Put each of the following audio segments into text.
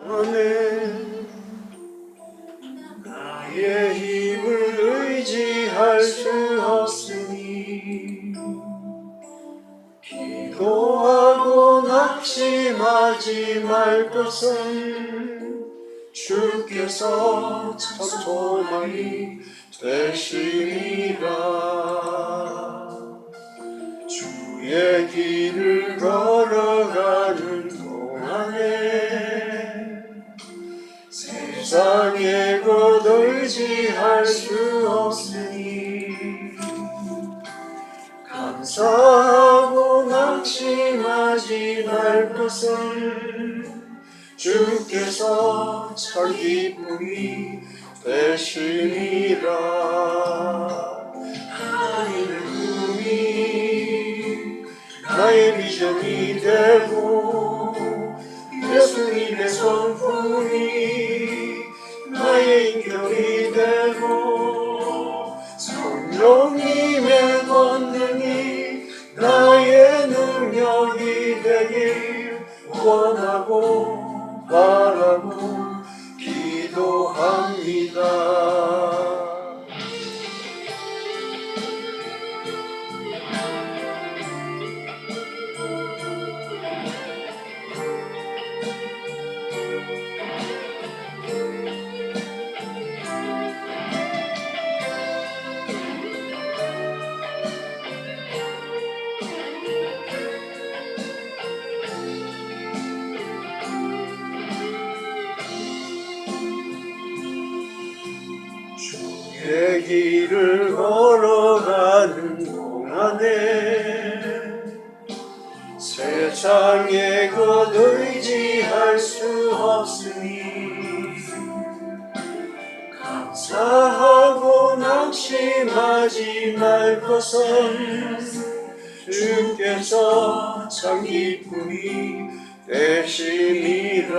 나는 나의 힘을 의지할 수 없으니 기도하고 낙심하지 말 것은 주께서 참 소망이 되시리라. 주의 길을 걸어가는 동안에 세상에 곧 의지할 수 없으니 감사하고 낙심하지 말 것은 주께서 참 기쁨이 되시니라. 하나님의 꿈이 나의 비전이 되고 예수님의 성품이 나의 인격이 되고 성령님의 권능이 나의 능력이 되길 원하고 바라고 기도합니다. 주의 길을 걸어가는 동안에 세상에 곧 의지할 수 없으니 감사하고 낙심하지 말 것은 주께서 참 기쁨이 되시니라.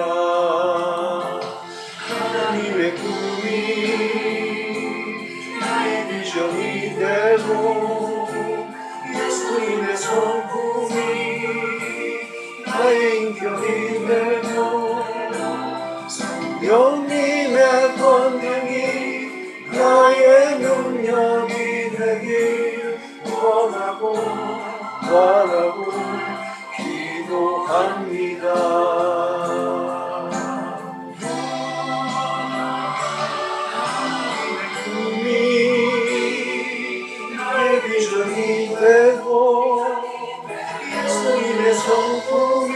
하나님의 꿈이 나의 비전이 되고 예수님의 성품이 나의 인격이 되고 성령님의 권능이 나의 능력이 되길 원하고 바라고 기도합니다. 비전이 되고 예수님의 성품이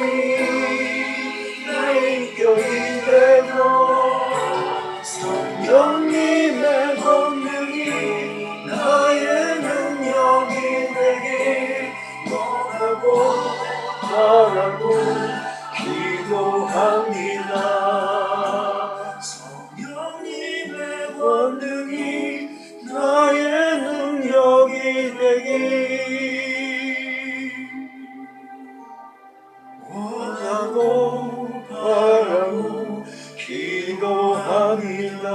나의 인격이 되고 성령님의 권능이 나의 능력이 되길 원하고 바라고 기도합니다. 성령님의 권능이 나의 능력이 되길 원하고 바라고 기도합니다.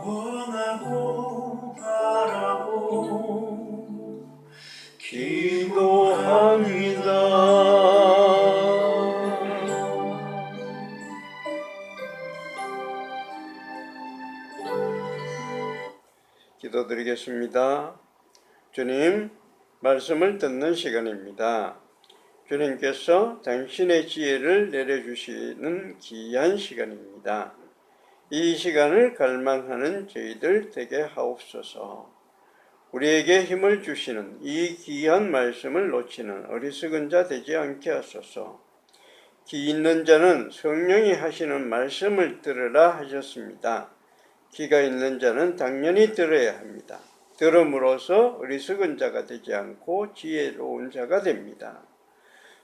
원하고 바라고 기도합니다. 기도드리겠습니다. 주님, 말씀을 듣는 시간입니다. 주님께서 당신의 지혜를 내려주시는 귀한 시간입니다. 이 시간을 갈망하는 저희들 되게 하옵소서. 우리에게 힘을 주시는 이 귀한 말씀을 놓치는 어리석은 자 되지 않게 하소서. 귀 있는 자는 성령이 하시는 말씀을 들으라 하셨습니다. 귀가 있는 자는 당연히 들어야 합니다. 들음으로써 어리석은 자가 되지 않고 지혜로운 자가 됩니다.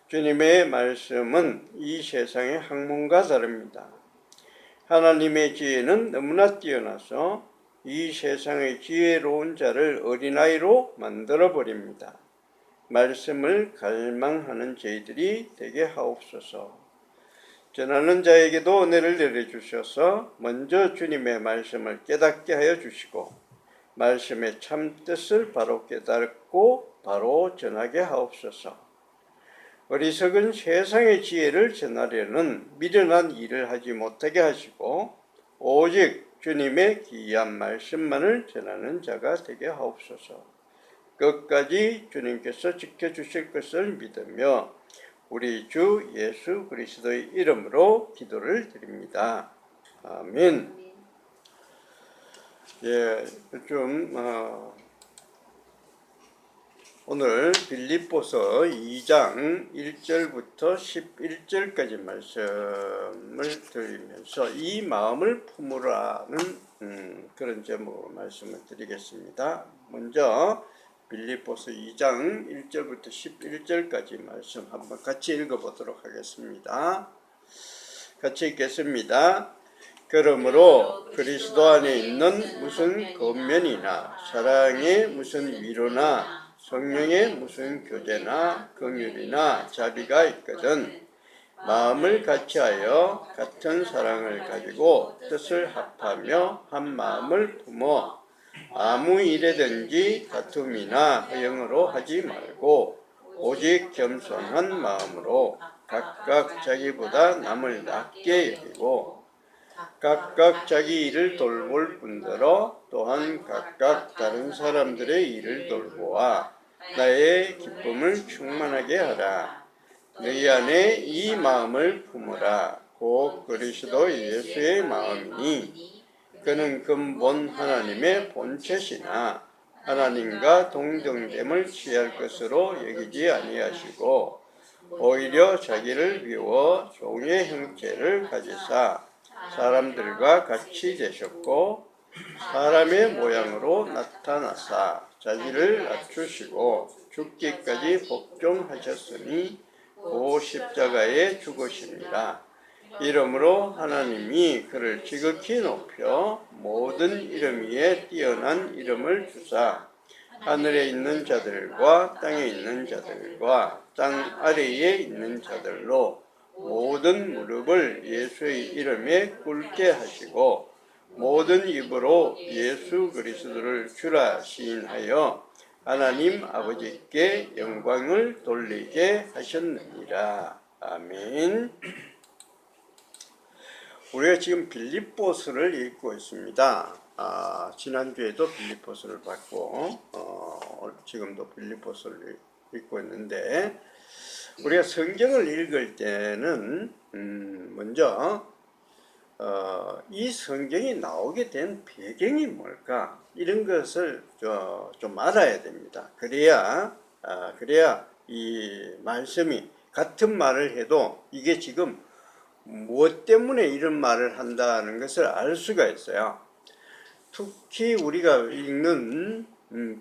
주님의 말씀은 이 세상의 학문과 다릅니다. 하나님의 지혜는 너무나 뛰어나서 이 세상의 지혜로운 자를 어린아이로 만들어버립니다. 말씀을 갈망하는 저희들이 되게 하옵소서. 전하는 자에게도 은혜를 내려주셔서 먼저 주님의 말씀을 깨닫게 하여 주시고 말씀의 참뜻을 바로 깨닫고 바로 전하게 하옵소서. 어리석은 세상의 지혜를 전하려는 미련한 일을 하지 못하게 하시고 오직 주님의 귀한 말씀만을 전하는 자가 되게 하옵소서. 끝까지 주님께서 지켜주실 것을 믿으며 우리 주 예수 그리스도의 이름으로 기도를 드립니다. 아멘. 예, 오늘 빌립보서 2장 1절부터 11절까지 말씀을 드리면서 이 마음을 품으라는 그런 제목으로 말씀을 드리겠습니다. 먼저 빌립보서 2장 1절부터 11절까지 말씀 한번 같이 읽어보도록 하겠습니다. 같이 읽겠습니다. 그러므로 그리스도 안에 있는 무슨 권면이나 사랑의 무슨 위로나 성령의 무슨 교제나 긍휼이나 자비가 있거든 마음을 같이하여 같은 사랑을 가지고 뜻을 합하며 한 마음을 품어 아무 일에든지 다툼이나 허영으로 하지 말고 오직 겸손한 마음으로 각각 자기보다 남을 낮게 여기고 각각 자기 일을 돌볼 뿐더러 또한 각각 다른 사람들의 일을 돌보아 나의 기쁨을 충만하게 하라. 너희 안에 이 마음을 품으라. 곧 그리스도 예수의 마음이니 그는 근본 하나님의 본체시나 하나님과 동등됨을 취할 것으로 여기지 아니하시고 오히려 자기를 비워 종의 형체를 가지사 사람들과 같이 되셨고 사람의 모양으로 나타나사 자기를 낮추시고 죽기까지 복종하셨으니 그 십자가에 죽으십니다. 이러므로 하나님이 그를 지극히 높여 모든 이름 위에 뛰어난 이름을 주사 하늘에 있는 자들과 땅에 있는 자들과 땅 아래에 있는 자들로 모든 무릎을 예수의 이름에 꿇게 하시고 모든 입으로 예수 그리스도를 주라 시인하여 하나님 아버지께 영광을 돌리게 하셨느니라. 아멘. 우리가 지금 빌립보서를 읽고 있습니다. 지난주에도 빌립보서를 봤고 지금도 빌립보서를 읽고 있는데 우리가 성경을 읽을 때는 먼저 이 성경이 나오게 된 배경이 뭘까 이런 것을 좀 알아야 됩니다. 그래야 이 말씀이 같은 말을 해도 이게 지금 무엇 때문에 이런 말을 한다는 것을 알 수가 있어요. 특히 우리가 읽는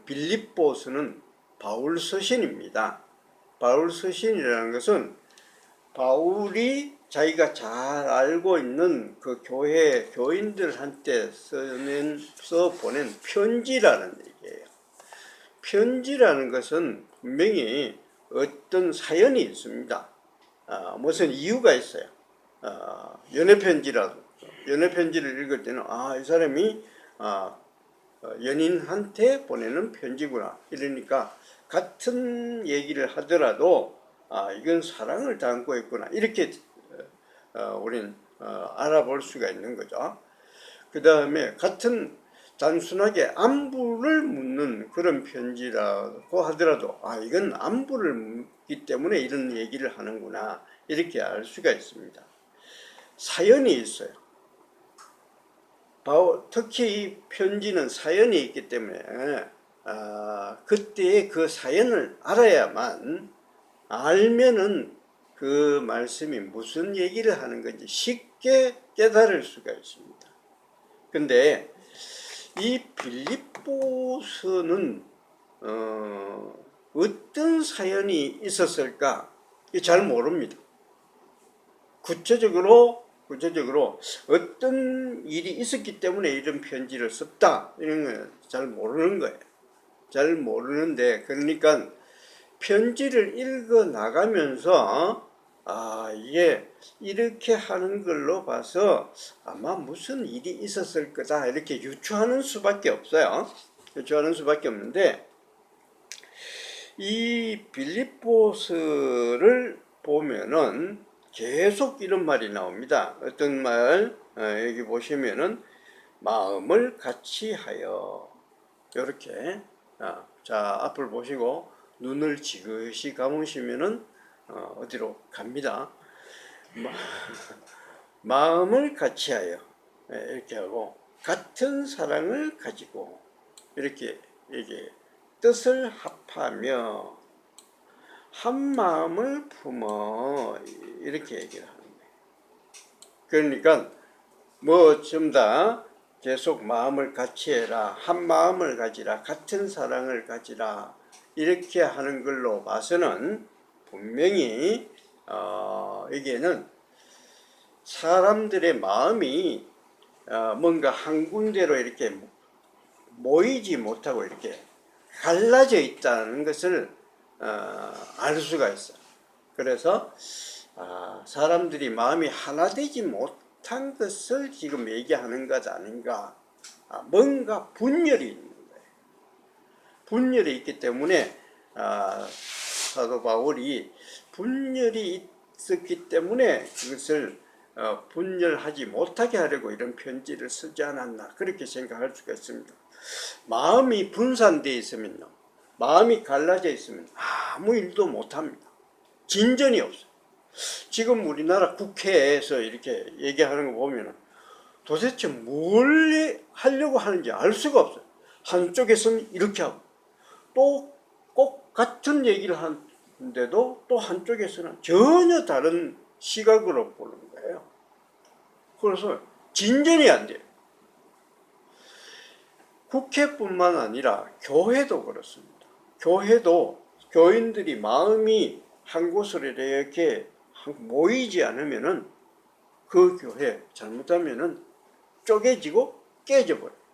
빌립보서는 바울 서신입니다. 바울 서신이라는 것은 바울이 자기가 잘 알고 있는 그 교회 교인들한테 써 보낸 편지라는 얘기예요. 편지라는 것은 분명히 어떤 사연이 있습니다. 무슨 이유가 있어요. 연애 편지를 읽을 때는 이 사람이 연인한테 보내는 편지구나 이러니까 같은 얘기를 하더라도 이건 사랑을 담고 있구나 이렇게 우린 알아볼 수가 있는 거죠. 그 다음에 같은 단순하게 안부를 묻는 그런 편지라고 하더라도 이건 안부를 묻기 때문에 이런 얘기를 하는구나 이렇게 알 수가 있습니다. 사연이 있어요. 특히 이 편지는 사연이 있기 때문에 그때의 그 사연을 알면은 그 말씀이 무슨 얘기를 하는 건지 쉽게 깨달을 수가 있습니다. 근데 이 빌립보서는 어떤 사연이 있었을까 잘 모릅니다. 구체적으로 어떤 일이 있었기 때문에 이런 편지를 썼다 이런 걸 잘 모르는 거예요. 잘 모르는데 그러니까 편지를 읽어 나가면서 이게 이렇게 하는 걸로 봐서 아마 무슨 일이 있었을 거다 이렇게 유추하는 수밖에 없어요. 유추하는 수밖에 없는데 이 빌립보서를 보면은 계속 이런 말이 나옵니다. 어떤 말? 여기 보시면은 마음을 같이 하여 이렇게 자 앞을 보시고 눈을 지그시 감으시면은 어디로 갑니다. 마음을 같이 하여 이렇게 하고 같은 사랑을 가지고 이렇게 뜻을 합하며 한 마음을 품어 이렇게 얘기를 하는 거예요. 그러니까 뭐 좀 다 계속 마음을 같이 해라, 한 마음을 가지라, 같은 사랑을 가지라 이렇게 하는 걸로 봐서는 분명히 여기에는 사람들의 마음이 뭔가 한 군데로 이렇게 모이지 못하고 이렇게 갈라져 있다는 것을 알 수가 있어요. 그래서 사람들이 마음이 하나 되지 못한 것을 지금 얘기하는 것 아닌가. 뭔가 분열이 있는 거예요. 분열이 있기 때문에 사도 바울이 분열이 있었기 때문에 그것을 분열하지 못하게 하려고 이런 편지를 쓰지 않았나 그렇게 생각할 수가 있습니다. 마음이 분산되어 있으면요, 마음이 갈라져 있으면 아무 일도 못합니다. 진전이 없어요. 지금 우리나라 국회에서 이렇게 얘기하는 거 보면 도대체 뭘 하려고 하는지 알 수가 없어요. 한쪽에서는 이렇게 하고 또 꼭 같은 얘기를 하는데도 또 한쪽에서는 전혀 다른 시각으로 보는 거예요. 그래서 진전이 안 돼요. 국회뿐만 아니라 교회도 그렇습니다. 교회도 교인들이 마음이 한 곳으로 이렇게 모이지 않으면은 그 교회 잘못하면은 쪼개지고 깨져버려요.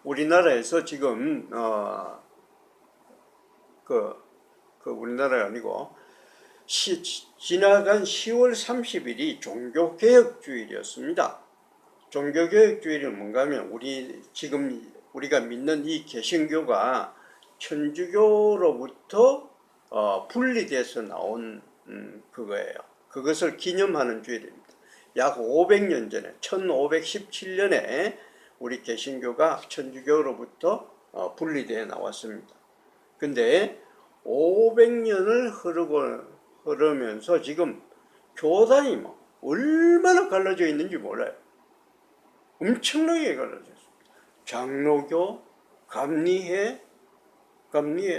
우리나라에서 지금 우리나라가 아니고 지나간 10월 30일이 종교개혁주일이었습니다. 종교개혁주일은 뭔가 하면 우리가 믿는 이 개신교가 천주교로부터 분리돼서 나온 그거예요. 그것을 기념하는 주일입니다. 약 500년 전에 1517년에 우리 개신교가 천주교로부터 분리되어 나왔습니다. 근데 500년을 흐르면서 지금 교단이 뭐 얼마나 갈라져 있는지 몰라요. 엄청나게 갈라졌습니다. 장로교, 감리회,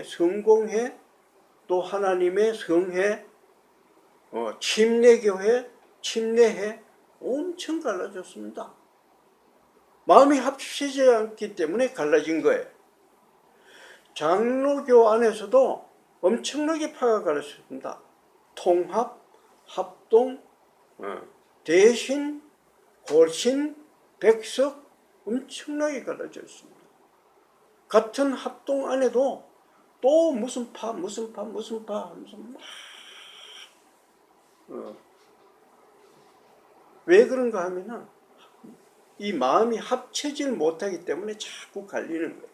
성공회, 또 하나님의 성회, 침례교회, 침례회 엄청 갈라졌습니다. 마음이 합치지 않기 때문에 갈라진 거예요. 장로교 안에서도 엄청나게 파가 갈라졌습니다. 통합, 합동, 대신, 골신, 백석 엄청나게 갈라졌습니다. 같은 합동 안에도 또 무슨 파 하면서 왜 그런가 하면은 이 마음이 합쳐질 못하기 때문에 자꾸 갈리는 거예요.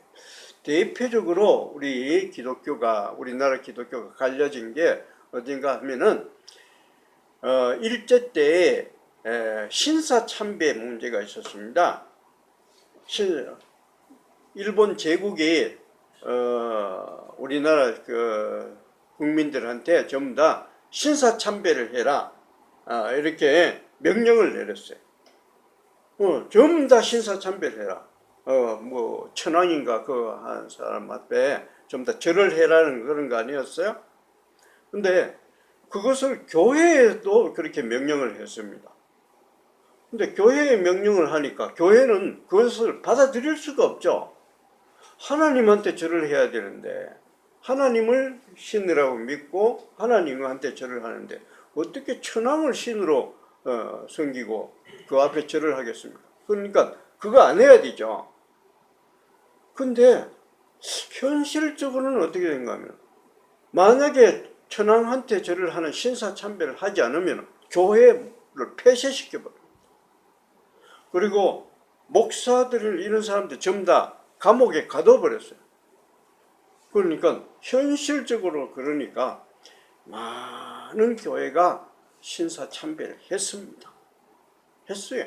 대표적으로 우리나라 기독교가 갈려진 게 어딘가 하면은 일제 때에 신사참배 문제가 있었습니다. 일본 제국이 우리나라 국민들한테 전부 다 신사참배를 해라 이렇게 명령을 내렸어요. 전부 다 신사참배를 해라. 뭐 천황인가 그 한 사람 앞에 전부 다 절을 해라는 그런 거 아니었어요? 근데 그것을 교회에도 그렇게 명령을 했습니다. 근데 교회에 명령을 하니까 교회는 그것을 받아들일 수가 없죠. 하나님한테 절을 해야 되는데 하나님을 신이라고 믿고 하나님한테 절을 하는데 어떻게 천황을 신으로 섬기고 그 앞에 절을 하겠습니까? 그러니까 그거 안 해야 되죠. 근데 현실적으로는 어떻게 된가 하면 만약에 천황한테 절을 하는 신사참배를 하지 않으면 교회를 폐쇄시켜버립니다. 그리고 목사들을 이런 사람들 전부 다 감옥에 가둬버렸어요. 그러니까 현실적으로 그러니까 많은 교회가 신사참배를 했습니다. 했어요.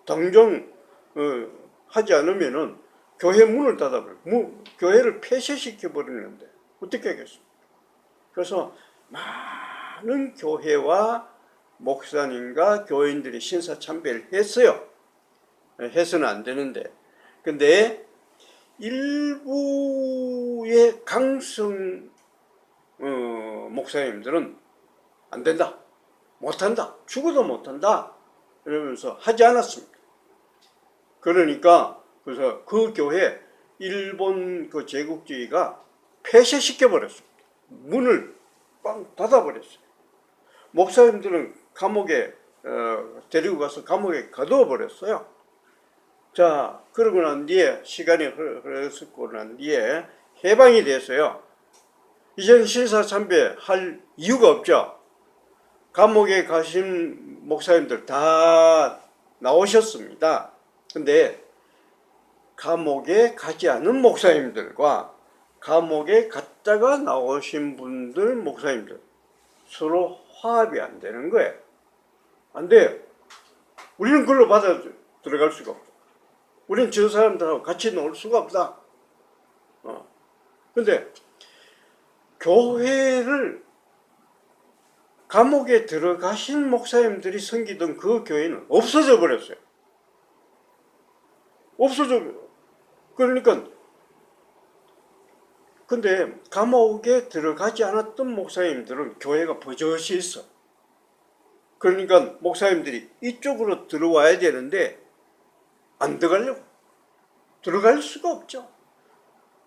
당장 하지 않으면은 교회 문을 닫아버리고 교회를 폐쇄시켜 버리는데 어떻게 하겠습니까? 그래서 많은 교회와 목사님과 교인들이 신사참배를 했어요. 해서는 안 되는데, 근데 일부의 강성 목사님들은 안 된다, 못한다, 죽어도 못한다 이러면서 하지 않았습니다. 그러니까 그래서 그 교회 일본 그 제국주의가 폐쇄시켜 버렸습니다. 문을 빵 닫아버렸어요. 목사님들은 감옥에 데리고 가서 감옥에 가두어 버렸어요. 자, 그러고 난 뒤에 시간이 흘렀고 난 뒤에 해방이 됐어요. 이제는 신사참배 할 이유가 없죠. 감옥에 가신 목사님들 다 나오셨습니다. 근데 감옥에 가지 않은 목사님들과 감옥에 갔다가 나오신 분들, 목사님들 서로 화합이 안 되는 거예요. 안 돼요. 우리는 그걸로 받아 들어갈 수가 없어. 우리는 저 사람들하고 같이 놀 수가 없다. 근데 교회를 감옥에 들어가신 목사님들이 섬기던 그 교회는 없어져 버렸어요. 그러니까 근데 감옥에 들어가지 않았던 목사님들은 교회가 버젓이 있어. 그러니까 목사님들이 이쪽으로 들어와야 되는데 안 들어가려고. 들어갈 수가 없죠.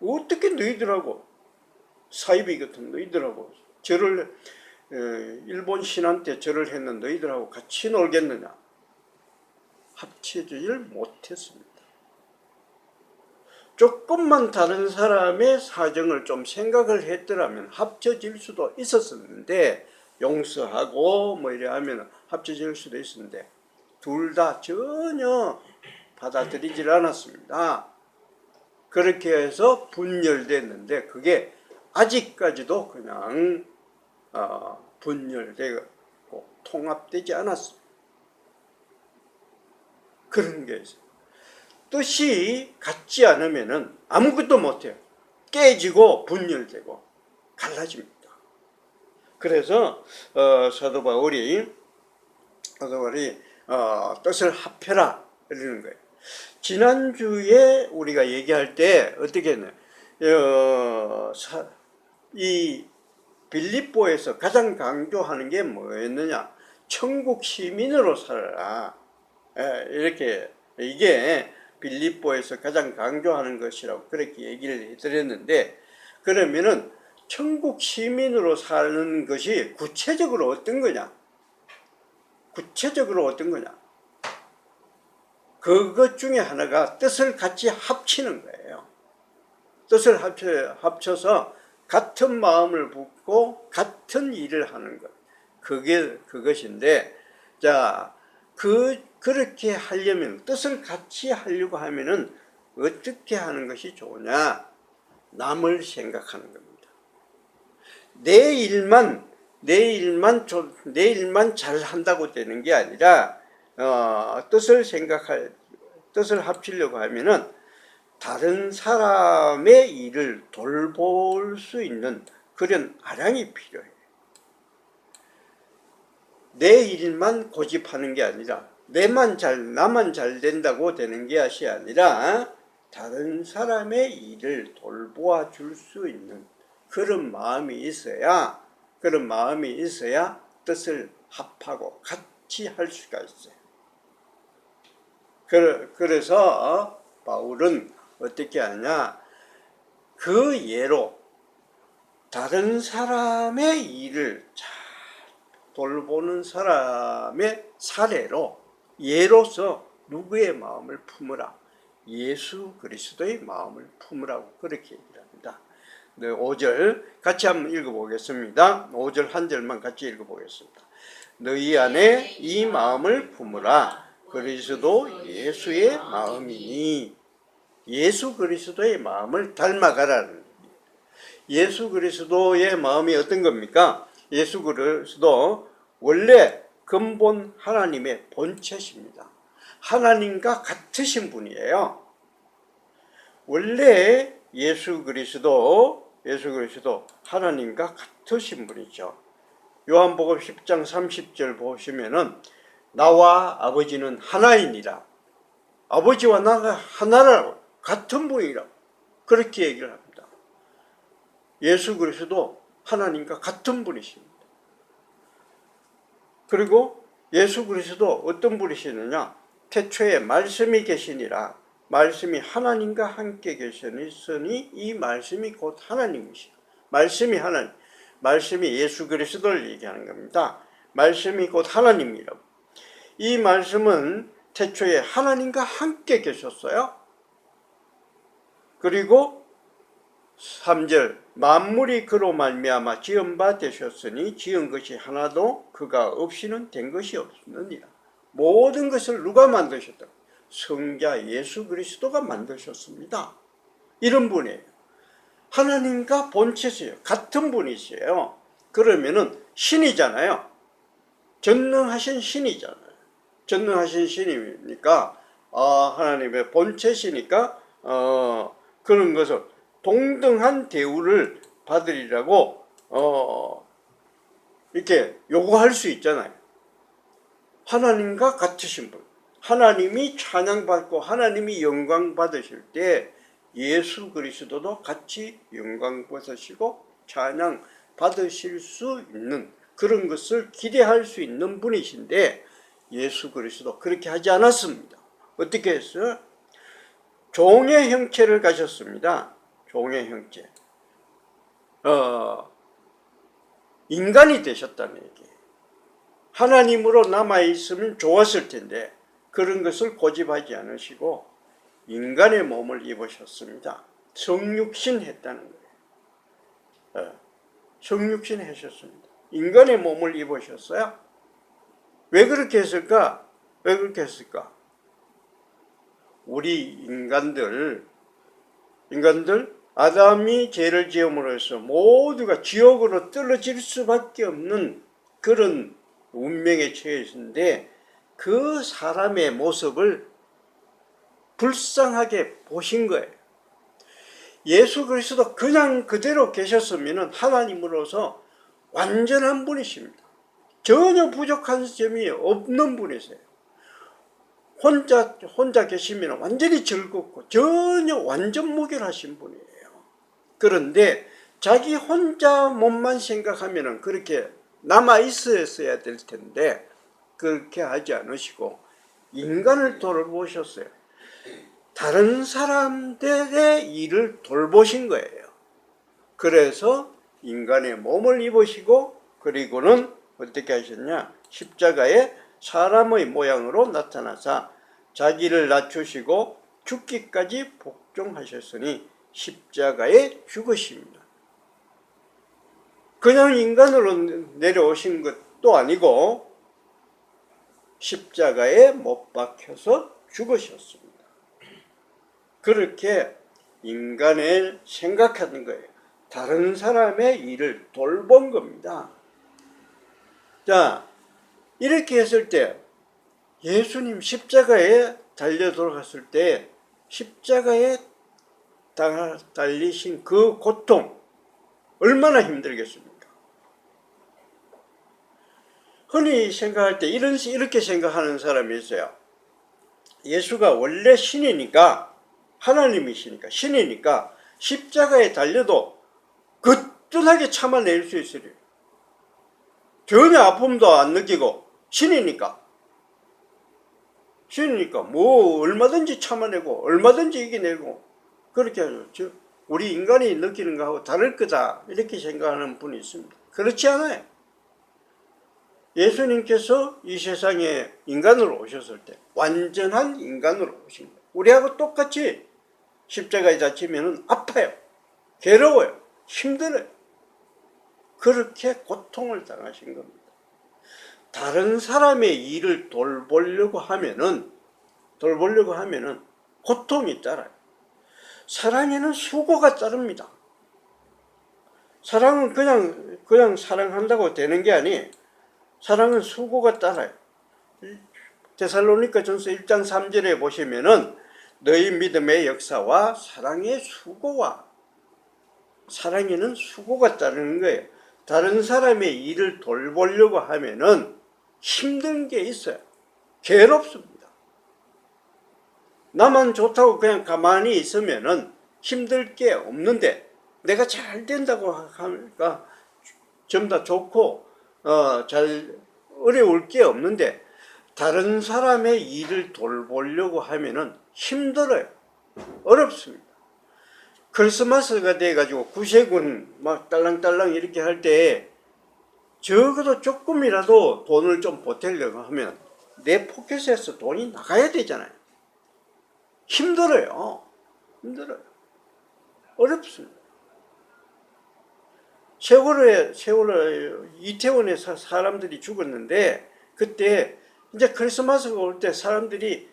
어떻게 너희들하고 사이비 같은 너희들하고 절을 일본 신안 때 절을 했는 너희들하고 같이 놀겠느냐. 합쳐지질 못했습니다. 조금만 다른 사람의 사정을 좀 생각을 했더라면 합쳐질 수도 있었는데, 용서하고 뭐 이래 하면 합쳐질 수도 있었는데 둘 다 전혀 받아들이질 않았습니다. 그렇게 해서 분열됐는데 그게 아직까지도 그냥 분열되고 통합되지 않았습니다. 그런 게 있어요. 뜻이 같지 않으면은 아무것도 못해요. 깨지고 분열되고 갈라집니다. 그래서 사도 바울이 뜻을 합해라 이러는 거예요. 지난주에 우리가 얘기할 때 어떻게 했나요? 이 빌립보에서 가장 강조하는 게 뭐였느냐? 천국 시민으로 살아라. 이렇게 이게 빌립보에서 가장 강조하는 것이라고 그렇게 얘기를 해드렸는데, 그러면은 천국 시민으로 사는 것이 구체적으로 어떤 거냐? 구체적으로 어떤 거냐? 그것 중에 하나가 뜻을 같이 합치는 거예요. 뜻을 합쳐서 같은 마음을 품고 같은 일을 하는 것. 그게 그것인데, 자, 그렇게 하려면, 뜻을 같이 하려고 하면은 어떻게 하는 것이 좋으냐? 남을 생각하는 겁니다. 내 일만 잘 한다고 되는 게 아니라, 뜻을 합치려고 하면은 다른 사람의 일을 돌볼 수 있는 그런 아량이 필요해. 내 일만 고집하는 게 아니라 나만 잘 된다고 되는 것이 아니라 다른 사람의 일을 돌보아 줄 수 있는 그런 마음이 있어야 뜻을 합하고 같이 할 수가 있어요. 그래서 바울은 어떻게 하냐? 그 예로 다른 사람의 일을 잘 돌보는 사람의 사례로, 예로서 누구의 마음을 품으라? 예수 그리스도의 마음을 품으라고 그렇게 얘기를 합니다. 5절 같이 한번 읽어보겠습니다. 5절 한 절만 같이 읽어보겠습니다. 너희 안에 이 마음을 품으라. 그리스도 예수의 마음이니. 예수 그리스도의 마음을 닮아가라는. 예수 그리스도의 마음이 어떤 겁니까? 예수 그리스도 원래 근본 하나님의 본체십니다. 하나님과 같으신 분이에요. 원래 예수 그리스도 하나님과 같으신 분이죠. 요한복음 10장 30절 보시면은 나와 아버지는 하나이니라. 아버지와 나가 하나라고, 같은 분이라고 그렇게 얘기를 합니다. 예수 그리스도 하나님과 같은 분이십니다. 그리고 예수 그리스도 어떤 분이시느냐? 태초에 말씀이 계시니라. 말씀이 하나님과 함께 계시니 이 말씀이 곧 하나님이시라. 말씀이 하나님, 말씀이 예수 그리스도를 얘기하는 겁니다. 말씀이 곧 하나님이라고. 이 말씀은 태초에 하나님과 함께 계셨어요. 그리고 3절 만물이 그로 말미암아 지은 바 되셨으니 지은 것이 하나도 그가 없이는 된 것이 없느니라. 모든 것을 누가 만드셨다? 성자 예수 그리스도가 만드셨습니다. 이런 분이에요. 하나님과 본체세요. 같은 분이세요. 그러면은 신이잖아요. 전능하신 신이잖아요. 전능하신 신이니까 하나님의 본체시니까 그런 것을 동등한 대우를 받으리라고 이렇게 요구할 수 있잖아요. 하나님과 같으신 분, 하나님이 찬양받고 하나님이 영광 받으실 때 예수 그리스도도 같이 영광 받으시고 찬양 받으실 수 있는 그런 것을 기대할 수 있는 분이신데 예수 그리스도 그렇게 하지 않았습니다. 어떻게 했어요? 종의 형체를 가졌습니다. 종의 형체. 인간이 되셨다는 얘기예요. 하나님으로 남아있으면 좋았을 텐데 그런 것을 고집하지 않으시고 인간의 몸을 입으셨습니다. 성육신 했다는 거예요. 성육신 하셨습니다. 인간의 몸을 입으셨어요. 왜 그렇게 했을까? 왜 그렇게 했을까? 우리 인간들 아담이 죄를 지음으로 해서 모두가 지옥으로 떨어질 수밖에 없는 그런 운명에 처해있는데 그 사람의 모습을 불쌍하게 보신 거예요. 예수 그리스도 그냥 그대로 계셨으면 하나님으로서 완전한 분이십니다. 전혀 부족한 점이 없는 분이세요. 혼자 계시면 완전히 즐겁고 전혀 완전 무결하신 분이에요. 그런데 자기 혼자 몸만 생각하면 그렇게 남아 있었어야 될 텐데 그렇게 하지 않으시고 인간을 돌보셨어요. 다른 사람들의 일을 돌보신 거예요. 그래서 인간의 몸을 입으시고 그리고는 어떻게 하셨냐? 십자가에 사람의 모양으로 나타나사 자기를 낮추시고 죽기까지 복종하셨으니 십자가에 죽으십니다. 그냥 인간으로 내려오신 것도 아니고 십자가에 못 박혀서 죽으셨습니다. 그렇게 인간을 생각하는 거예요. 다른 사람의 일을 돌본 겁니다. 자, 이렇게 했을 때 예수님 십자가에 달려 돌아갔을 때 십자가에 달리신 그 고통 얼마나 힘들겠습니까? 흔히 생각할 때 이렇게 생각하는 사람이 있어요. 예수가 원래 신이니까 하나님이시니까 신이니까 십자가에 달려도 거뜬하게 참아낼 수 있으래요. 전혀 아픔도 안 느끼고 신이니까 뭐 얼마든지 참아내고 얼마든지 이겨내고 그렇게 하죠. 우리 인간이 느끼는 거하고 다를 거다 이렇게 생각하는 분이 있습니다. 그렇지 않아요. 예수님께서 이 세상에 인간으로 오셨을 때 완전한 인간으로 오신 거예요. 우리하고 똑같이 십자가에 다치면 아파요. 괴로워요. 힘들어요. 그렇게 고통을 당하신 겁니다. 다른 사람의 일을 돌보려고 하면은 고통이 따라요. 사랑에는 수고가 따릅니다. 사랑은 그냥 사랑한다고 되는 게 아니에요. 사랑은 수고가 따라요. 데살로니가전서 1장 3절에 보시면은 너희 믿음의 역사와 사랑의 수고와, 사랑에는 수고가 따르는 거예요. 다른 사람의 일을 돌보려고 하면은 힘든 게 있어요. 괴롭습니다. 나만 좋다고 그냥 가만히 있으면은 힘들 게 없는데, 내가 잘 된다고 하니까 전부 다 좋고 잘 어려울 게 없는데, 다른 사람의 일을 돌보려고 하면은 힘들어요. 어렵습니다. 크리스마스가 돼가지고 구세군 막 딸랑딸랑 이렇게 할 때 적어도 조금이라도 돈을 좀 보태려고 하면 내 포켓에서 돈이 나가야 되잖아요. 힘들어요. 어렵습니다. 세월호에 이태원에서 사람들이 죽었는데, 그때 이제 크리스마스가 올 때 사람들이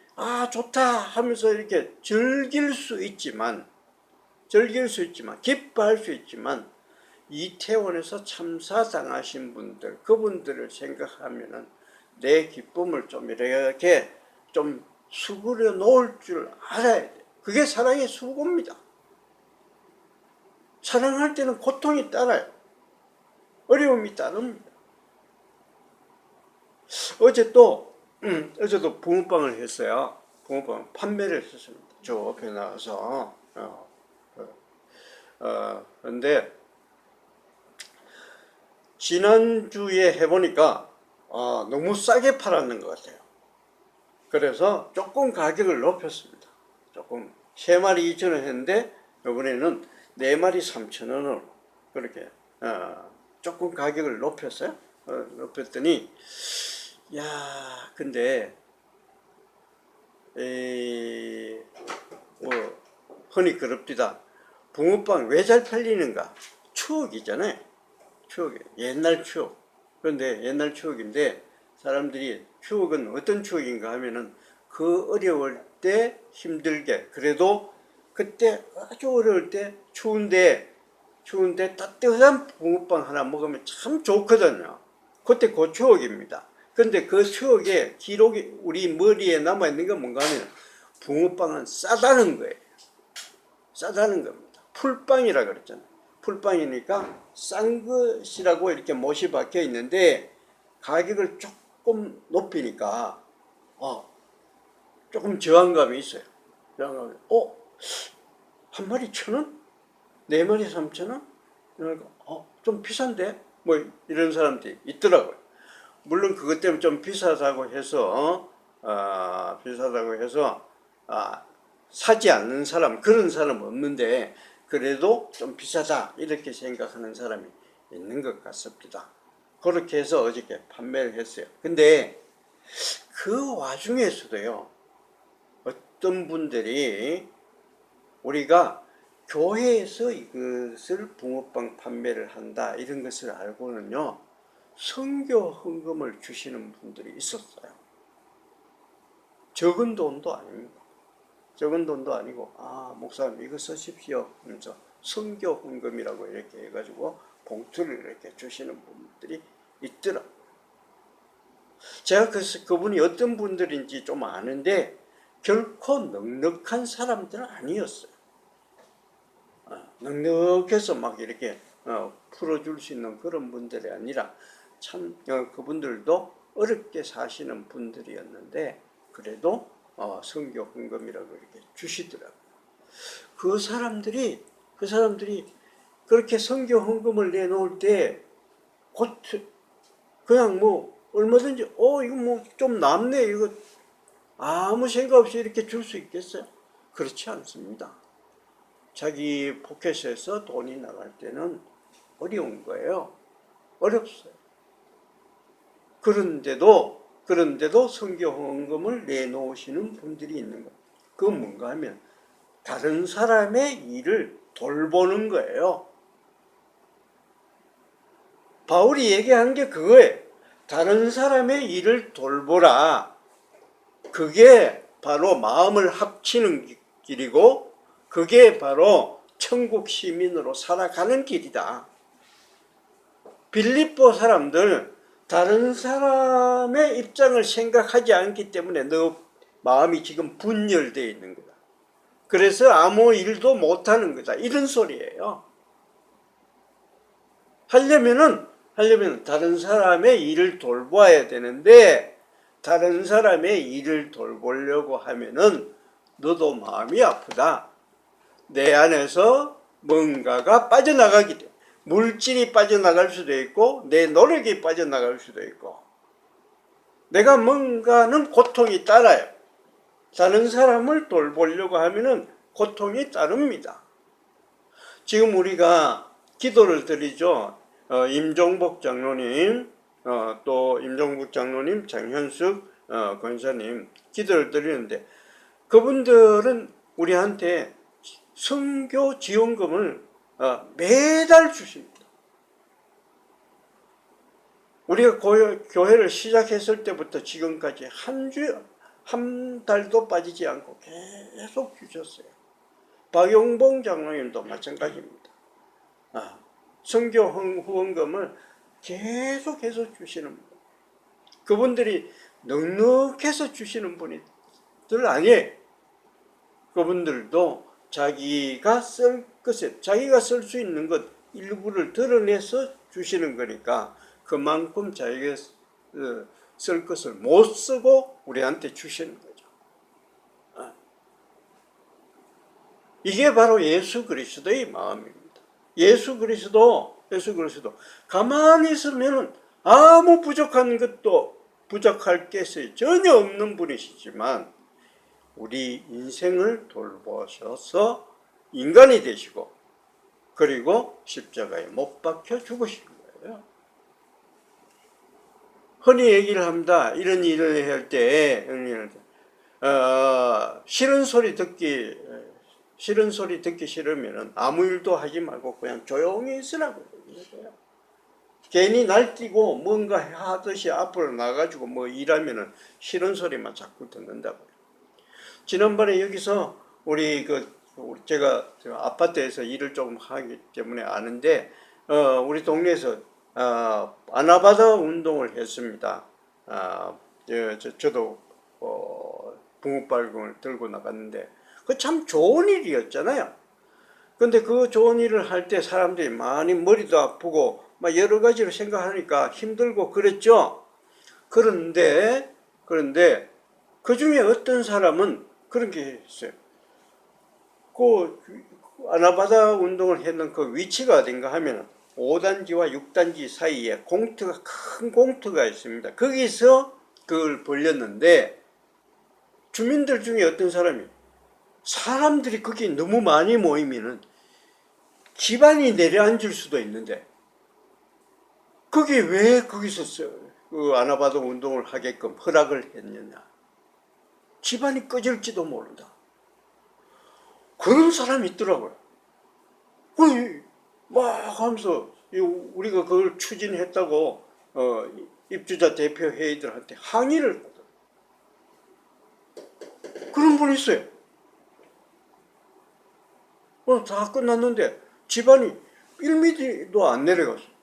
좋다 하면서 이렇게 즐길 수 있지만, 기뻐할 수 있지만, 이태원에서 참사당하신 분들, 그분들을 생각하면은 내 기쁨을 좀 이렇게 좀 수그려 놓을 줄 알아야 돼. 그게 사랑의 수고입니다. 사랑할 때는 고통이 따라요. 어려움이 따릅니다. 어제도 붕어빵을 했어요. 붕어빵 판매를 했습니다. 저 앞에 나와서. 그런데 지난주에 해보니까 너무 싸게 팔았는 것 같아요. 그래서 조금 가격을 높였습니다. 조금 3마리 2,000원 했는데 이번에는 4마리 3,000원으로 그렇게 조금 가격을 높였어요. 높였더니 근데 흔히 그럽디다. 붕어빵 왜 잘 팔리는가? 추억이잖아요. 옛날 추억. 그런데 옛날 추억인데, 사람들이 추억은 어떤 추억인가 하면은 그 어려울 때 힘들게, 그래도 그때 아주 어려울 때 추운데 따뜻한 붕어빵 하나 먹으면 참 좋거든요. 그때 그 추억입니다. 근데 그 추억의 기록이 우리 머리에 남아있는 건 뭔가 하면 붕어빵은 싸다는 거예요. 싸다는 겁니다. 풀빵이라 그랬잖아요. 풀빵이니까 싼 것이라고 이렇게 못이 박혀 있는데, 가격을 조금 높이니까 조금 저항감이 있어요. 한 마리 1,000원? 4마리 3,000원? 그러니까 좀 비싼데? 뭐 이런 사람들이 있더라고요. 물론 그것 때문에 좀 비싸다고 해서 사지 않는 사람, 그런 사람은 없는데, 그래도 좀 비싸다 이렇게 생각하는 사람이 있는 것 같습니다. 그렇게 해서 어저께 판매를 했어요. 근데 그 와중에서도요, 어떤 분들이 우리가 교회에서 이것을 붕어빵 판매를 한다 이런 것을 알고는요, 선교 헌금을 주시는 분들이 있었어요. 적은 돈도 아닙니다. 적은 돈도 아니고, 목사님 이거 쓰십시오 하면서 선교 헌금이라고 이렇게 해가지고 봉투를 이렇게 주시는 분들이 있더라고요. 제가 그래서 그분이 어떤 분들인지 좀 아는데, 결코 넉넉한 사람들은 아니었어요. 넉넉해서 막 이렇게 풀어줄 수 있는 그런 분들이 아니라, 참 그분들도 어렵게 사시는 분들이었는데, 그래도 선교 헌금이라고 이렇게 주시더라고요. 그 사람들이 그렇게 선교 헌금을 내놓을 때 그냥 뭐 얼마든지 이거 뭐 좀 남네, 이거 아무 생각 없이 이렇게 줄 수 있겠어요? 그렇지 않습니다. 자기 포켓에서 돈이 나갈 때는 어려운 거예요. 어렵어요. 그런데도 선교 헌금을 내놓으시는 분들이 있는 거예요. 그건 뭔가 하면 다른 사람의 일을 돌보는 거예요. 바울이 얘기한 게 그거예요. 다른 사람의 일을 돌보라. 그게 바로 마음을 합치는 길이고, 그게 바로 천국 시민으로 살아가는 길이다. 빌립보 사람들 다른 사람의 입장을 생각하지 않기 때문에 너 마음이 지금 분열되어 있는 거다. 그래서 아무 일도 못하는 거다. 이런 소리예요. 하려면 다른 사람의 일을 돌봐야 되는데 다른 사람의 일을 돌보려고 하면은 너도 마음이 아프다. 내 안에서 뭔가가 빠져나가게 돼. 물질이 빠져나갈 수도 있고 내 노력이 빠져나갈 수도 있고 내가 뭔가는 고통이 따라요. 다른 사람을 돌보려고 하면은 고통이 따릅니다. 지금 우리가 기도를 드리죠. 임종복 장로님, 또 임종복 장로님, 장현숙 권사님 기도를 드리는데 그분들은 우리한테 선교 지원금을 매달 주십니다. 우리가 교회를 시작했을 때부터 지금까지 한 달도 빠지지 않고 계속 주셨어요. 박용봉 장로님도 마찬가지입니다. 선교 후원금을 계속해서 주시는 분. 그분들이 넉넉해서 주시는 분들 아니에요. 그분들도 자기가 쓸 것에 자기가 쓸 수 있는 것 일부를 드러내서 주시는 거니까 그만큼 자기가 쓸 것을 못 쓰고 우리한테 주시는 거죠. 이게 바로 예수 그리스도의 마음입니다. 예수 그리스도 가만히 있으면 아무 부족한 것도 부족할 게 전혀 없는 분이시지만 우리 인생을 돌보셔서 인간이 되시고 그리고 십자가에 못 박혀 죽으신 거예요. 흔히 얘기를 합니다. 이런 일을 할 때 싫은 소리 듣기 싫으면 아무 일도 하지 말고 그냥 조용히 있으라고 얘기해요. 괜히 날뛰고 뭔가 하듯이 앞으로 나가지고 뭐 일하면은 싫은 소리만 자꾸 듣는다고. 지난번에 여기서 제가 아파트에서 일을 조금 하기 때문에 아는데 우리 동네에서 아나바다 운동을 했습니다. 저도 붕어발굴을 들고 나갔는데 그 참 좋은 일이었잖아요. 근데 그 좋은 일을 할 때 사람들이 많이 머리도 아프고 막 여러 가지로 생각하니까 힘들고 그랬죠. 그런데 그 중에 어떤 사람은 그런 게 있어요. 그 아나바다 운동을 했는 그 위치가 어딘가 하면 5단지와 6단지 사이에 큰 공터가 있습니다. 거기서 그걸 벌렸는데 주민들 중에 어떤 사람들이 거기 너무 많이 모이면은 집안이 내려앉을 수도 있는데 그게 왜 거기서 그 아나바다 운동을 하게끔 허락을 했느냐. 집안이 꺼질지도 모른다. 그런 사람이 있더라고요. 막 하면서 우리가 그걸 추진했다고 입주자 대표 회의들한테 항의를 하더라고요. 그런 분이 있어요. 다 끝났는데 집안이 1mm도 안 내려갔어요.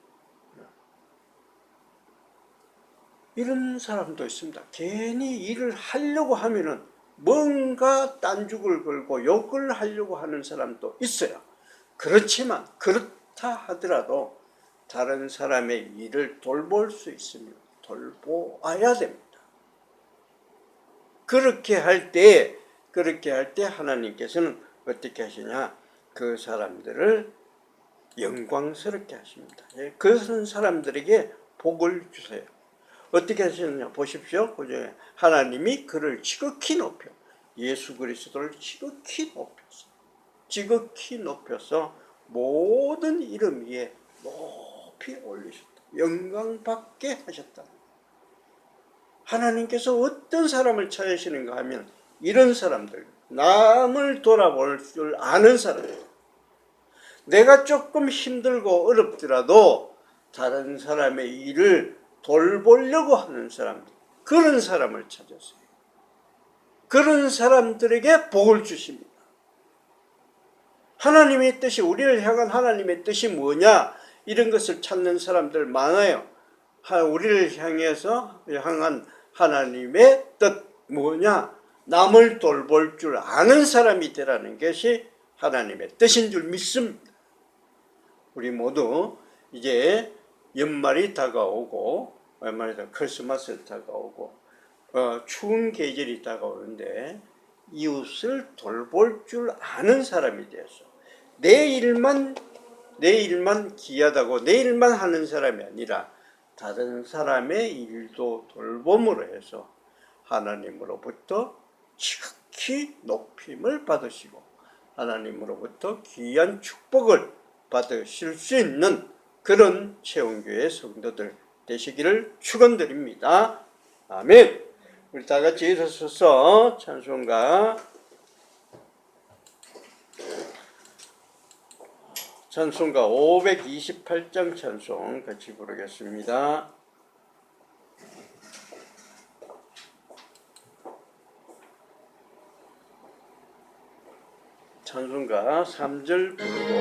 이런 사람도 있습니다. 괜히 일을 하려고 하면은 뭔가 딴죽을 걸고 욕을 하려고 하는 사람도 있어요. 그렇지만 그렇다 하더라도 다른 사람의 일을 돌볼 수 있으면 돌보아야 됩니다. 그렇게 할 때 하나님께서는 어떻게 하시냐? 그 사람들을 영광스럽게 하십니다. 그런 사람들에게 복을 주세요. 어떻게 하시느냐 보십시오. 그중에 하나님이 그를 지극히 높여 예수 그리스도를 지극히 높여서 모든 이름 위에 높이 올리셨다. 영광 받게 하셨다. 하나님께서 어떤 사람을 찾으시는가 하면 이런 사람들, 남을 돌아볼 줄 아는 사람들, 내가 조금 힘들고 어렵더라도 다른 사람의 일을 돌보려고 하는 사람들, 그런 사람을 찾았어요. 그런 사람들에게 복을 주십니다. 하나님의 뜻이, 우리를 향한 하나님의 뜻이 뭐냐, 이런 것을 찾는 사람들 많아요. 우리를 향한 하나님의 뜻 뭐냐, 남을 돌볼 줄 아는 사람이 되라는 것이 하나님의 뜻인 줄 믿습니다. 우리 모두 이제 연말이 다가오고, 연말이 크리스마스 다가오고, 추운 계절이 다가오는데 이웃을 돌볼 줄 아는 사람이 되어서 내 일만 귀하다고 내 일만 하는 사람이 아니라 다른 사람의 일도 돌봄으로 해서 하나님으로부터 지극히 높임을 받으시고 하나님으로부터 귀한 축복을 받으실 수 있는 그런 채원교회 성도들 되시기를 축원드립니다. 아멘. 우리 다 같이 일어서서 찬송가 528장 찬송 같이 부르겠습니다. 찬송가 3절 부르고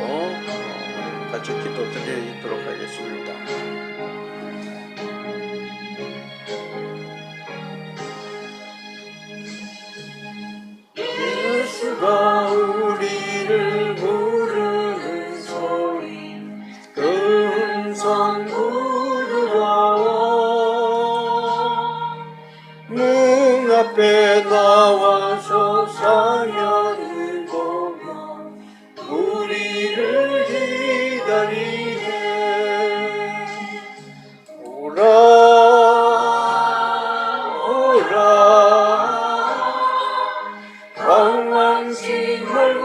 같이 기도 드리도록 하겠습니다. 예수가 우리를 부르는 소리 그 음성 부르라오 문 앞에 나와서 사면을 보며 우리를 기다리네 오라 방황치 말고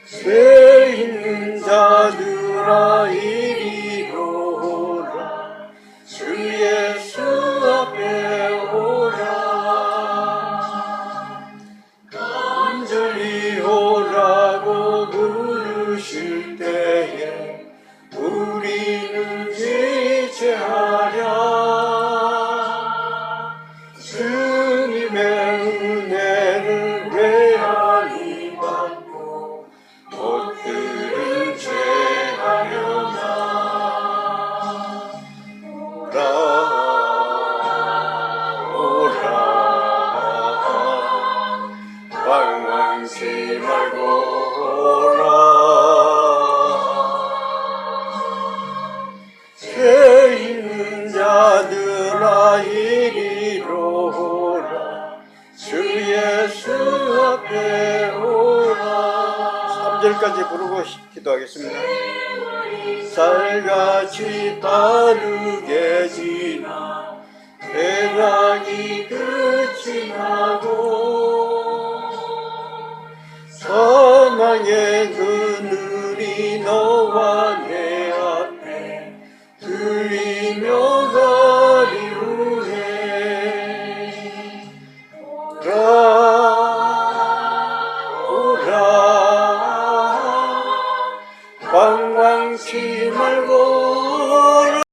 죄 있는 자들아 이리로 오라 주 예수 앞에 오라 간절히 오라고 부르실 때에 우리는 지체하랴 주님의 은혜를 외아리 받고 못 들은 죄 하려나 오라 방황치 말고 오라 죄 있는 자들아 이리로 오라 주 예수 앞에 오라 3절까지 부르고 기도하겠습니다. 쌀같이 빠르게 지나 대강이 끝이 나고 사망의